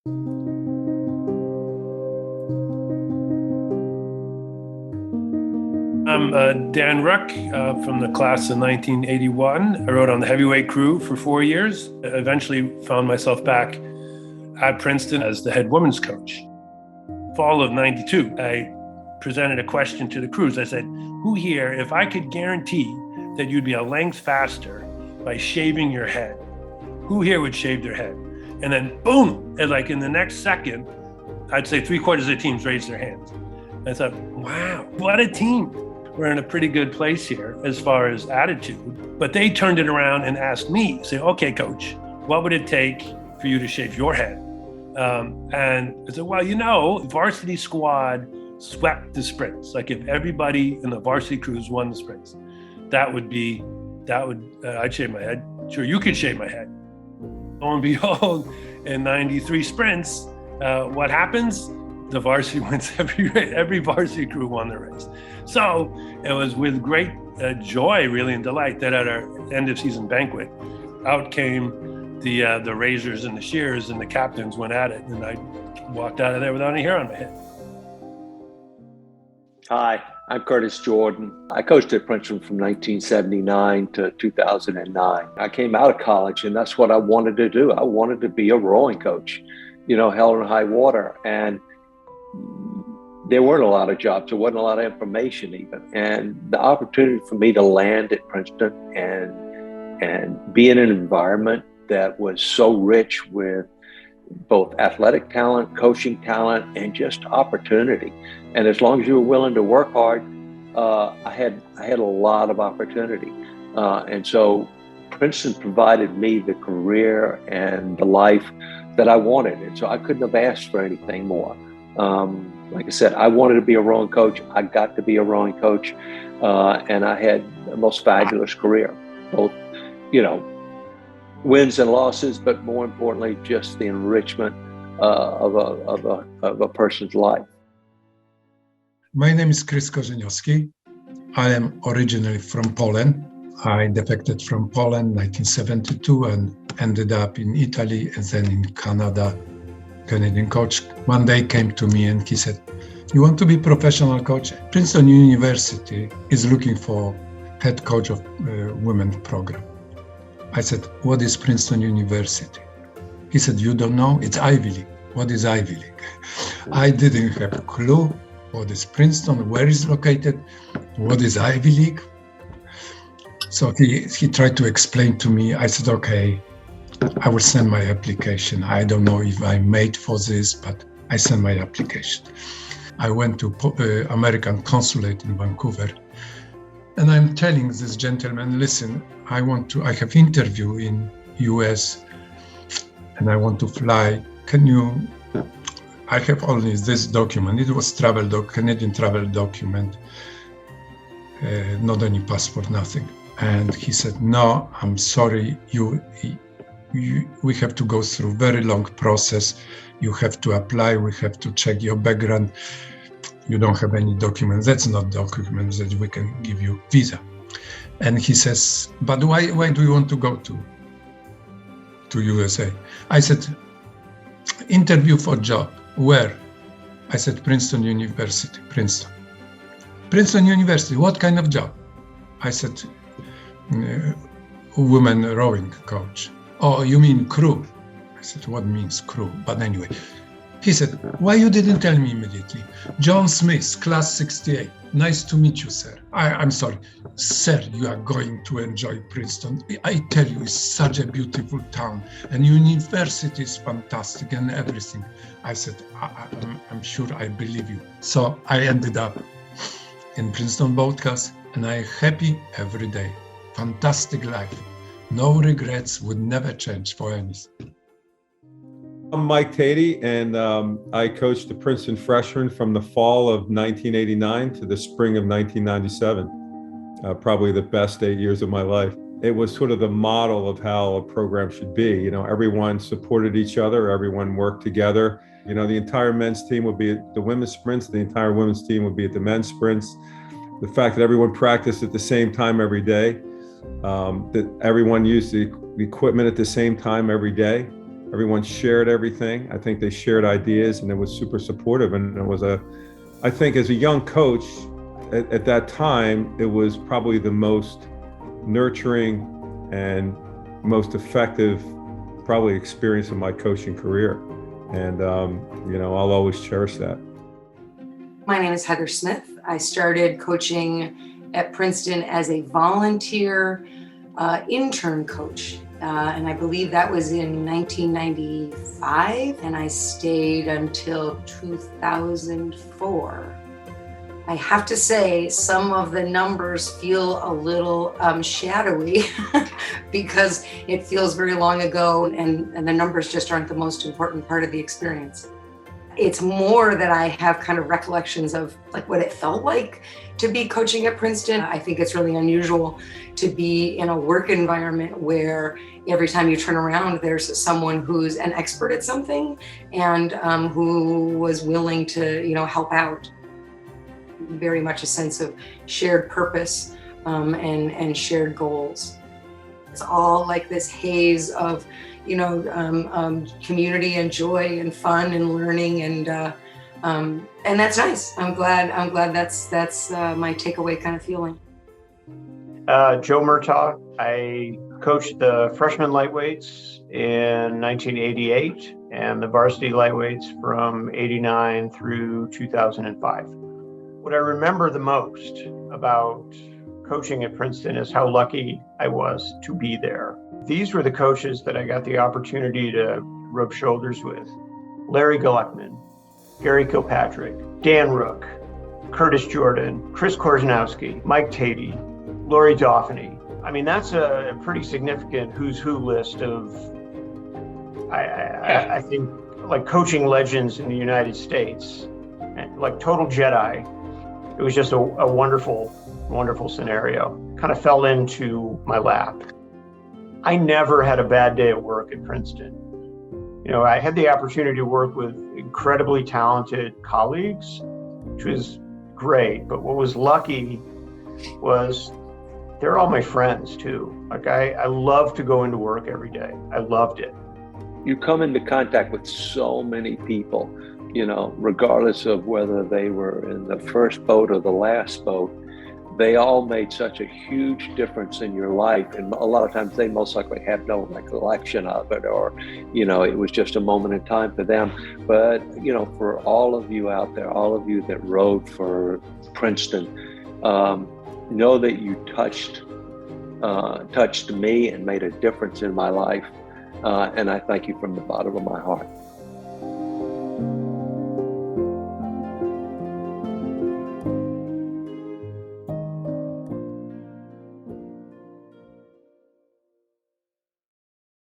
I'm Dan Ruck from the class of 1981. I rode on the heavyweight crew for 4 years. I eventually found myself back at Princeton as the head women's coach. Fall of 92, I presented a question to the crews. I said, who here, if I could guarantee that you'd be a length faster by shaving your head, who here would shave their head? And then boom, and like in the next second, I'd say 3/4 of the teams raised their hands. And I thought, wow, what a team. We're in a pretty good place here as far as attitude. But they turned it around and asked me, say, okay, coach, what would it take for you to shave your head? And I said, well, varsity squad swept the sprints. Like if everybody in the varsity crews won the sprints, I'd shave my head. Sure, you could shave my head. Lo and behold, in 93 sprints, what happens? The varsity wins every varsity crew won the race. So it was with great joy, really, and delight that at our end of season banquet, out came the razors and the shears, and the captains went at it, and I walked out of there without any hair on my head. Hi, I'm Curtis Jordan. I coached at Princeton from 1979 to 2009. I came out of college, and that's what I wanted to do. I wanted to be a rowing coach, hell or high water. And there weren't a lot of jobs. There wasn't a lot of information even. And the opportunity for me to land at Princeton and be in an environment that was so rich with both athletic talent, coaching talent, and just opportunity. And as long as you were willing to work hard, I had a lot of opportunity. And so Princeton provided me the career and the life that I wanted. And so I couldn't have asked for anything more. Like I said, I wanted to be a rowing coach. I got to be a rowing coach. And I had the most fabulous career, both, wins and losses, but more importantly, just the enrichment of a person's life. My name is Chris Korzeniowski. I am originally from Poland. I defected from Poland 1972 and ended up in Italy and then in Canada. Canadian coach one day came to me and he said, you want to be professional coach? Princeton University is looking for head coach of women program. I said, what is Princeton University? He said, you don't know? It's Ivy League. What is Ivy League? I didn't have a clue. What is Princeton? Where is it located? What is Ivy League? So he tried to explain to me. I said, okay, I will send my application. I don't know if I'm made for this, but I sent my application. I went to American consulate in Vancouver. And I'm telling this gentleman, listen, I have interview in US and I want to fly. I have only this document. It was Canadian travel document, not any passport, nothing. And he said, no, I'm sorry, we have to go through very long process. You have to apply, we have to check your background. You don't have any documents. That's not documents that we can give you visa. And he says, but why do you want to go to USA? I said, interview for job. Where? I said, Princeton University, Princeton. Princeton University, what kind of job? I said, women rowing coach. Oh, you mean crew? I said, what means crew? But anyway, he said, why you didn't tell me immediately? John Smith, class 68. Nice to meet you, sir. I'm sorry. Sir, you are going to enjoy Princeton. I tell you, it's such a beautiful town and university is fantastic and everything. I said, I'm sure I believe you. So I ended up in Princeton Boatcast and I'm happy every day. Fantastic life. No regrets, would never change for anything. I'm Mike Tatey, and I coached the Princeton freshmen from the fall of 1989 to the spring of 1997. Probably the best 8 years of my life. It was sort of the model of how a program should be. Everyone supported each other, everyone worked together. The entire men's team would be at the women's sprints, the entire women's team would be at the men's sprints. The fact that everyone practiced at the same time every day, that everyone used the equipment at the same time every day. Everyone shared everything. I think they shared ideas, and it was super supportive. And it was I think as a young coach at that time, it was probably the most nurturing and most effective probably experience of my coaching career. And, I'll always cherish that. My name is Heather Smith. I started coaching at Princeton as a volunteer intern coach. And I believe that was in 1995, and I stayed until 2004. I have to say, some of the numbers feel a little shadowy because it feels very long ago, and the numbers just aren't the most important part of the experience. It's more that I have kind of recollections of like what it felt like to be coaching at Princeton. I think it's really unusual to be in a work environment where every time you turn around, there's someone who's an expert at something and who was willing to, help out. Very much a sense of shared purpose and shared goals. It's all like this haze of, community and joy and fun and learning, and that's nice. I'm glad that's my takeaway kind of feeling. Joe Murtaugh. I coached the freshman lightweights in 1988 and the varsity lightweights from 89 through 2005. What I remember the most about coaching at Princeton is how lucky I was to be there. These were the coaches that I got the opportunity to rub shoulders with. Larry Gluckman, Gary Kilpatrick, Dan Rook, Curtis Jordan, Chris Korzeniowski, Mike Tatey, Lori Dauphiny. I mean, that's a pretty significant who's who list of, I think, like coaching legends in the United States, like total Jedi. It was just a wonderful, wonderful scenario. Kind of fell into my lap. I never had a bad day at work at Princeton. I had the opportunity to work with incredibly talented colleagues, which was great. But what was lucky was they're all my friends too. Like I love to go into work every day. I loved it. You come into contact with so many people, regardless of whether they were in the first boat or the last boat, they all made such a huge difference in your life. And a lot of times they most likely have no recollection of it, or, it was just a moment in time for them. But, for all of you out there, all of you that rowed for Princeton, know that you touched me and made a difference in my life. And I thank you from the bottom of my heart.